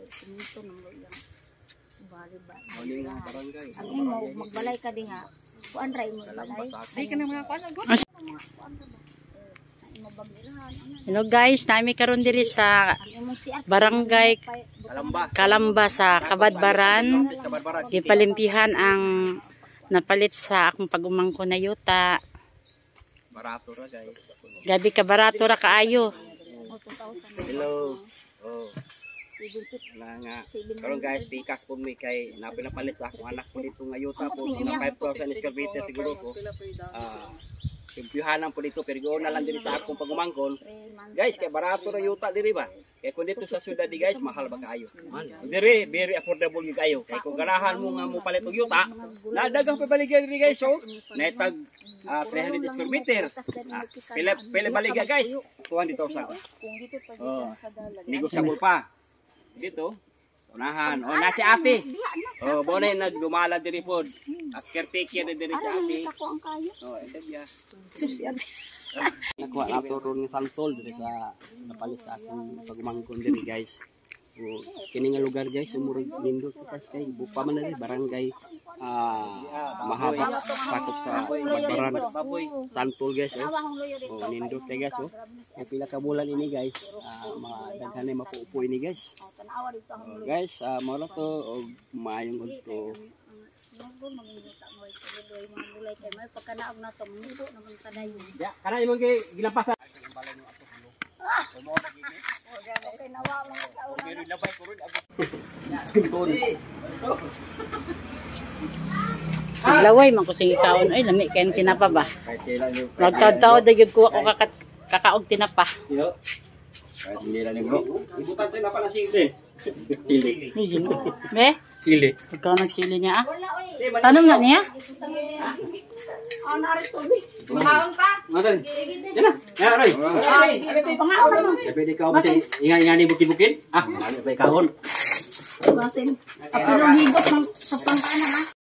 Ito nang loyang bali-bali. Maling nga barangay. Ang imo magbalay ka din ha. Kuan ra imo balay. Di ka na mga kuan. Hello guys, nami karon diri sa barangay Kalamba sa Kabadbaran. Gipalimpihan ang napalit sa akong pagumangko na yuta. Barato ra guys. Gabi ka barato ra kaayo. Hello. Oh. Nga. Karon guys, pikas po mi kay napinapalit sa akong anak ko dito nga yuta po na 5,000 square meter siguro ko. Simpihanan po dito pero na lang diri sa akong pagumangkon. Guys, kay barato ra yuta diri ba? Kay kun dito sa syudad di guys, mahal ba kaayo? Diri very affordable gyud kayo. Kay kung ganahan mo nga mo palit og yuta, nadagang pabaligya diri guys, so netag 300 square meter. Pila baligya guys, 200,000. Kung dito pa sa dalan. Negosable pa. Dito, unahan. O, nasi ate. O, bonay nagdumala diri po. As caretaker na diri si ate. O, ito biya. Nakuha na ito ron ng santol diri sa napalit sa akong pagumangkon diri guys. O, kini nga lugar guys, umurog lindot sa kay bupa man diri barangay mahaba sakop sa Kabadbaran. Santol guys, o. O, lindot kay guys, o. Ay pila ka bulan ini guys, mga daghan ay mapuupo ini guys. Guys, mao to og maayong udto. Ya, kana imong gilampasan. Laway man ko sa ikaon. Ay, lami kayong tinapa ba? Magtaw-taw dagyud ko ako kakaog tinapa. Kahit hindi lang ni bro. Ibutan tayo na pala sili. Sili. Be? Sili. Ikaw nagsili niya ah? Tanong nga niya? Pangaon pa. Matan. Yan na. Yan, Roy. Pangaon mo. Pwede ka ba inga-inga ni bukin-bukin? Ah, ano ba ikahon? Basin. Kapilong higot sa pangkana ha.